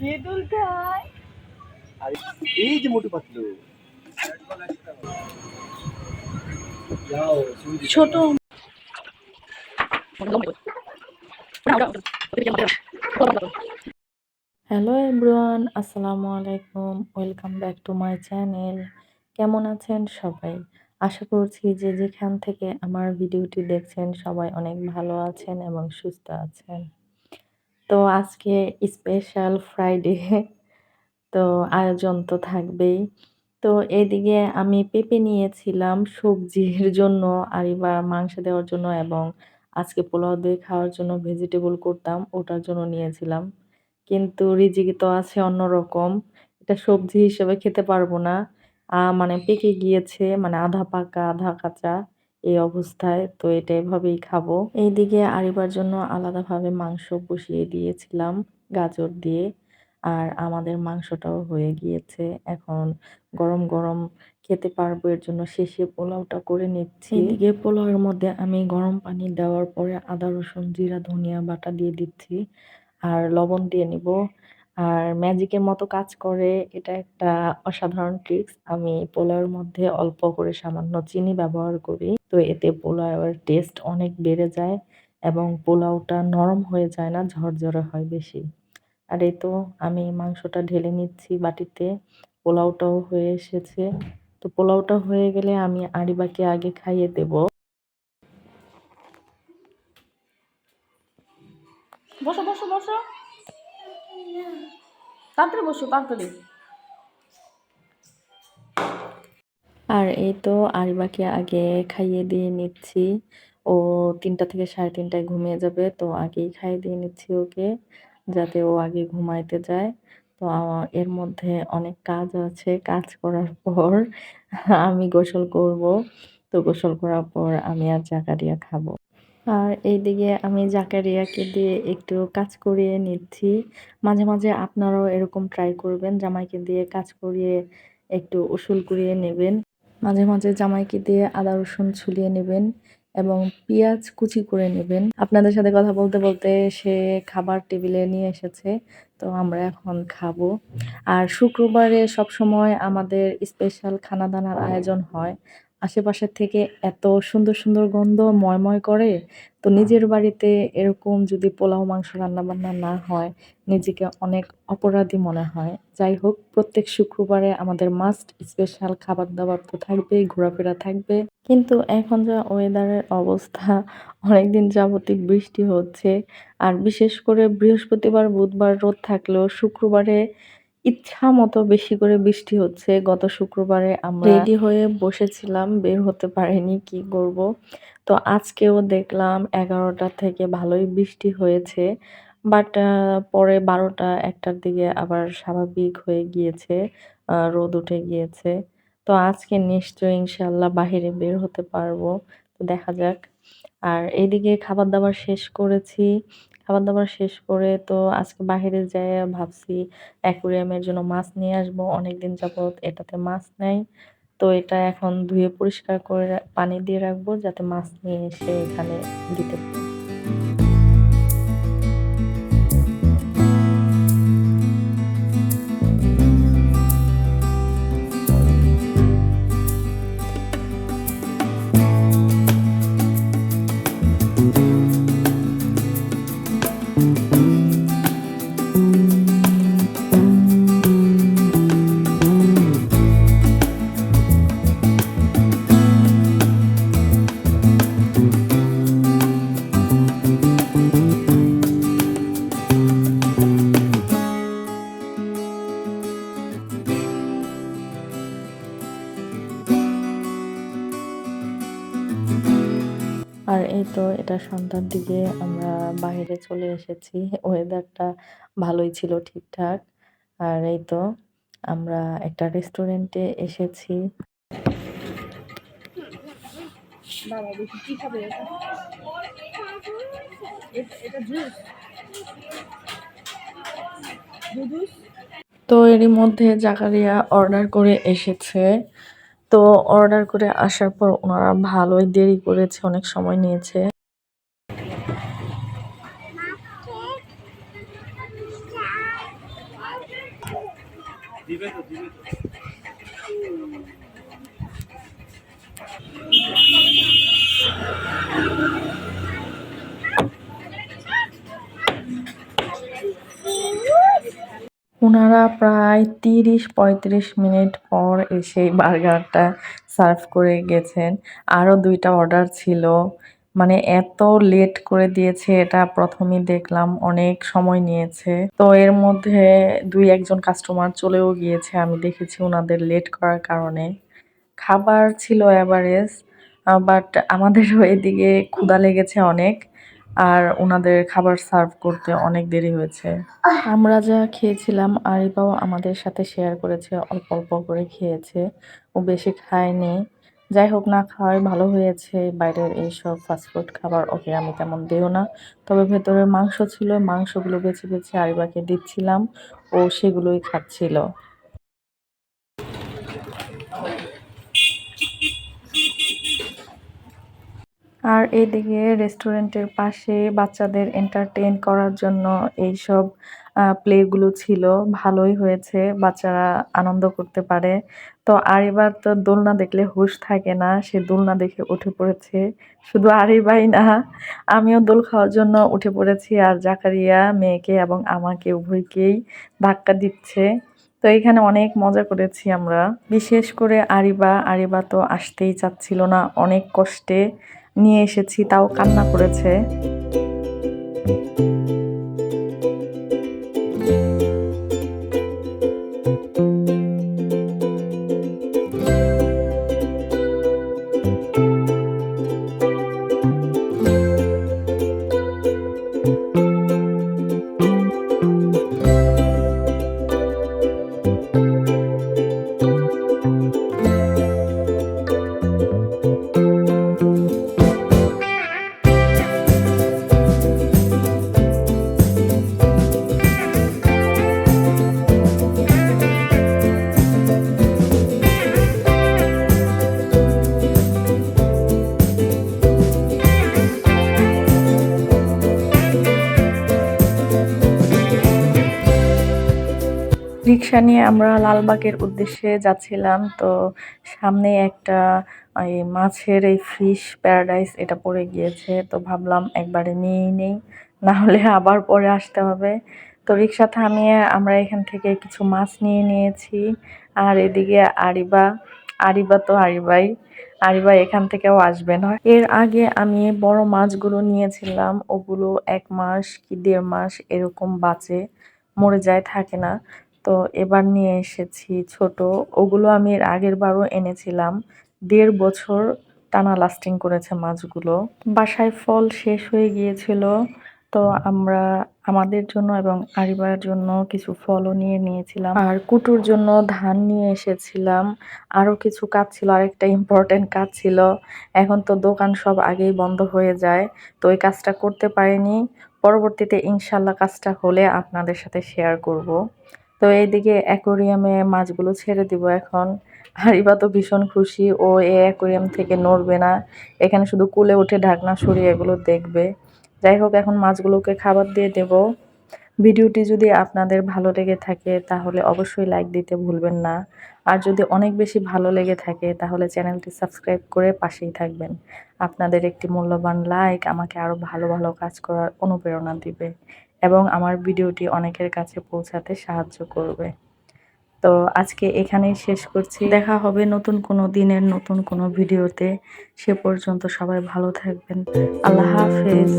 তেঁতুল খায়। আর এই যে মোটু পাতলু ছোট হ্যালো এভরিওয়ান, আসসালামু আলাইকুম। Welcome back to my channel. কেমন আছেন সবাই? আশা করছি যে যেখান থেকে আমার ভিডিওটি দেখছেন সবাই অনেক ভালো আছেন এবং সুস্থ আছেন। তো আজকে স্পেশাল ফ্রাইডে, তো আয়োজন তো থাকবেই। তো এদিকে আমি পেঁপে নিয়েছিলাম সবজির জন্য আর এবার মাংস দেওয়ার জন্য, এবং আজকে পোলাও দিয়ে খাওয়ার জন্য ভেজিটেবল করতাম, ওটার জন্য নিয়েছিলাম। কিন্তু রিজিকে তো আছে অন্যরকম, এটা সবজি হিসেবে খেতে পারবো না। মানে পেকে গিয়েছে, মানে আধা পাকা আধা কাঁচা এই অবস্থায়, তো এটা এভাবেই খাবো। এইদিকে আরিবার জন্য আলাদাভাবে মাংস বসিয়ে দিয়েছিলাম গাজর দিয়ে। আর আমাদের মাংসটাও হয়ে গিয়েছে, এখন গরম গরম খেতে পারবো, এর জন্য শেষে পোলাওটা করে নিচ্ছি। এদিকে পোলাওয়ের মধ্যে আমি গরম পানি দেওয়ার পরে আদা রসুন জিরা ধনিয়া বাটা দিয়ে দিচ্ছি আর লবণ দিয়ে নিব। আর ম্যাজিকের মতো কাজ করে, এটা একটা অসাধারণ ট্রিক্স। আমি পোলাওয়ের মধ্যে অল্প করে সামান্য চিনি ব্যবহার করি, তো এতে পোলাওয়ের টেস্ট অনেক বেড়ে যায় এবং পোলাওটা নরম হয়ে যায় না, ঝরঝরে হয় বেশি। আর এই তো আমি মাংসটা ঢেলে নিচ্ছি বাটিতে, পোলাওটাও হয়ে এসেছে। তো পোলাওটা হয়ে গেলে আমি আরিবাকে আগে খাইয়ে দেব। বসো বসো বসো, তাড়াতাড়ি বসো তাড়াতাড়ি। আর এই তো আরিবাকে আগে খাইয়ে দিয়ে নিচ্ছি। ও ৩টা থেকে ৩:৩০টায় ঘুমিয়ে যাবে, তো আগেই খাইয়ে দিয়ে নিচ্ছি ওকে, যাতে ও আগে ঘুমাইতে যায়। তো এর মধ্যে অনেক কাজ আছে, কাজ করার পর আমি গোসল করব। তো গোসল করার পর আমি আর জাকারিয়া খাবো। আর এইদিকে আমি জাকারিয়াকে দিয়ে একটু কাজ করিয়ে নিচ্ছি। মাঝে মাঝে আপনারাও এরকম ট্রাই করবেন, জামাইকে দিয়ে কাজ করিয়ে একটু উসুল করিয়ে নেবেন। মাঝে মাঝে জামাইকে দিয়ে আদা রসুন ছুলিয়ে নেবেন এবং পেঁয়াজ কুচি করে নেবেন। আপনাদের সাথে কথা বলতে বলতে সে খাবার টেবিলে নিয়ে এসেছে, তো আমরা এখন খাবো। আর শুক্রবারে সবসময় আমাদের স্পেশাল খানা দানার আয়োজন হয়। আশেপাশের থেকে এত সুন্দর সুন্দর গন্ধ ময়ময় করে, তো নিজের বাড়িতে এরকম যদি পোলাও মাংস রান্নাবান্না না হয় নিজেকে অনেক অপরাধী মনে হয়। যাই হোক, প্রত্যেক শুক্রবারে আমাদের মাস্ট স্পেশাল খাবার দাবার তো থাকবেই, ঘোরাফেরা থাকবে। কিন্তু এখন যা ওয়েদারের অবস্থা, অনেকদিন যাবতীয় বৃষ্টি হচ্ছে। আর বিশেষ করে বৃহস্পতিবার বুধবার রোদ থাকলেও শুক্রবারে ইচ্ছা মতো বেশি করে বৃষ্টি হচ্ছে। গত শুক্রবারে আমরা রেডি হয়ে বসেছিলাম, বের হতে পারিনি, কি করব। তো আজকেও দেখলাম 11টা থেকে ভালোই বৃষ্টি হয়েছে, বাট পরে 12টা-1টার দিকে আবার স্বাভাবিক হয়ে গিয়েছে, রোদ উঠে গিয়েছে। তো আজকে নিশ্চয়ই ইনশাল্লাহ বাহিরে বের হতে পারবো, তো দেখা যাক। আর এইদিকে খাবার দাবার শেষ করেছি, খাবার দাবার শেষ করে তো আজকে বাহিরে যেয়ে ভাবছি অ্যাকুরিয়ামের জন্য মাছ নিয়ে আসবো। অনেকদিন যাবত এটাতে মাছ নেই, তো এটা এখন ধুয়ে পরিষ্কার করে পানি দিয়ে রাখবো, যাতে মাছ নিয়ে এসে এখানে দিতে পারি। আর এই তো এটা সন্ধ্যার দিকে আমরা বাইরে চলে এসেছি, ওয়েদারটা ভালোই ছিল, ঠিকঠাক। আর এই তো আমরা একটা রেস্টুরেন্টে এসেছি। বাবা দেখি কি খাবে এটা, এটা জুস দুধুস। তো এরই মধ্যে জাকারিয়া অর্ডার করে এসেছে। তো অর্ডার করে আসার পর ওনারা ভালোই দেরি করেছে, অনেক সময় নিয়েছে। ওনারা প্রায় ৩০-৩৫ মিনিট পর এসে বার্গারটা সার্ভ করে গেছেন। আরও ২টা অর্ডার ছিল। মানে এত লেট করে দিয়েছে, এটা প্রথমেই দেখলাম, অনেক সময় নিয়েছে। তো এর মধ্যে ২-১ জন কাস্টমার চলেও গিয়েছে, আমি দেখেছি ওনাদের লেট করার কারণে। খাবার ছিল এভারেজ, বাট আমাদেরও এদিকে ক্ষুধা লেগেছে অনেক, আর ওনাদের খাবার সার্ভ করতে অনেক দেরি হয়েছে। আমরা যা খেয়েছিলাম আরিবাও আমাদের সাথে শেয়ার করেছে, অল্প অল্প করে খেয়েছে, ও বেশি খায়নি। যাই হোক, না খাওয়াই ভালো হয়েছে। বাইরের এইসব ফাস্টফুড খাবার ওকে আমি তেমন দিও না, তবে ভেতরে মাংস ছিল, মাংসগুলো বেছে বেছে আরিবাকে দিচ্ছিলাম, ও সেগুলোই খাচ্ছিল। আর এদিকে রেস্টুরেন্টের পাশে বাচ্চাদের এন্টারটেইন করার জন্য এইসব প্লেগুলো ছিল, ভালোই হয়েছে, বাচ্চারা আনন্দ করতে পারে। তো আরিবার তো দোলনা দেখলে হুঁশ থাকে না, সে দোলনা দেখে উঠে পড়েছে। শুধু আরিবাই না, আমিও দোল খাওয়ার জন্য উঠে পড়েছি, আর জাকারিয়া মেয়েকে এবং আমাকে উভয়কেই ধাক্কা দিচ্ছে। তো এখানে অনেক মজা করেছি আমরা, বিশেষ করে আরিবা তো আসতেই চাচ্ছিল না, অনেক কষ্টে নিয়ে এসেছি, তাও কান্না করেছে। রিক্সা নিয়ে আমরা লালবাগের উদ্দেশ্যে যাচ্ছিলাম। তো সামনে একটা এই মাছের এই ফিশ প্যারাডাইস এটা পড়ে গিয়েছে, তো ভাবলাম একবারে নিয়েই নেই, না হলে আবার পরে আসতে হবে। তো রিক্সা থামিয়ে আমরা এখান থেকে কিছু মাছ নিয়ে নিয়েছি। আর এদিকে আরিবা তো আরিবা এখান থেকেও আসবে না। এর আগে আমি বড় মাছগুলো নিয়েছিলাম, ওগুলো ১ মাস কি ১.৫ মাস এরকম বাঁচে, মরে যায়, থাকে না। তো এবার নিয়ে এসেছি ছোট, ওগুলো আমি এর আগের বারও এনেছিলাম। ১.৫ বছর টানা লাস্টিং করেছে মাছগুলো। বাসায় ফল শেষ হয়ে গিয়েছিল, তো আমরা আমাদের জন্য এবং আরিবার জন্য কিছু ফলও নিয়ে নিয়েছিলাম, আর কুটুর জন্য ধান নিয়ে এসেছিলাম। আরও কিছু কাজ ছিল, আরেকটা ইম্পর্টেন্ট কাজ ছিল। এখন তো দোকান সব আগেই বন্ধ হয়ে যায়, তো ওই কাজটা করতে পারিনি। পরবর্তীতে ইনশাল্লাহ কাজটা হলে আপনাদের সাথে শেয়ার করব। তো এইদিকে অ্যাকোরিয়ামে মাছগুলো ছেড়ে দিব এখন। আরিবা তো ভীষণ খুশি, ও এই অ্যাকোরিয়াম থেকে নড়বে না, এখানে শুধু কুলে উঠে ঢাকনা সরিয়ে এগুলো দেখবে। যাই হোক, এখন মাছগুলোকে খাবার দিয়ে দেব। ভিডিওটি যদি আপনাদের ভালো লেগে থাকে তাহলে অবশ্যই লাইক দিতে ভুলবেন না, আর যদি অনেক বেশি ভালো লেগে থাকে তাহলে চ্যানেলটি সাবস্ক্রাইব করে পাশেই থাকবেন। আপনাদের একটি মূল্যবান লাইক আমাকে আরও ভালো ভালো কাজ করার অনুপ্রেরণা দিবে এবং আমার ভিডিওটি অনেকের কাছে পৌঁছাতে সাহায্য করবে। তো আজকে এখানেই শেষ করছি, দেখা হবে নতুন কোনো দিনের নতুন কোনো ভিডিওতে। সে পর্যন্ত সবাই ভালো থাকবেন। আল্লাহ হাফেজ।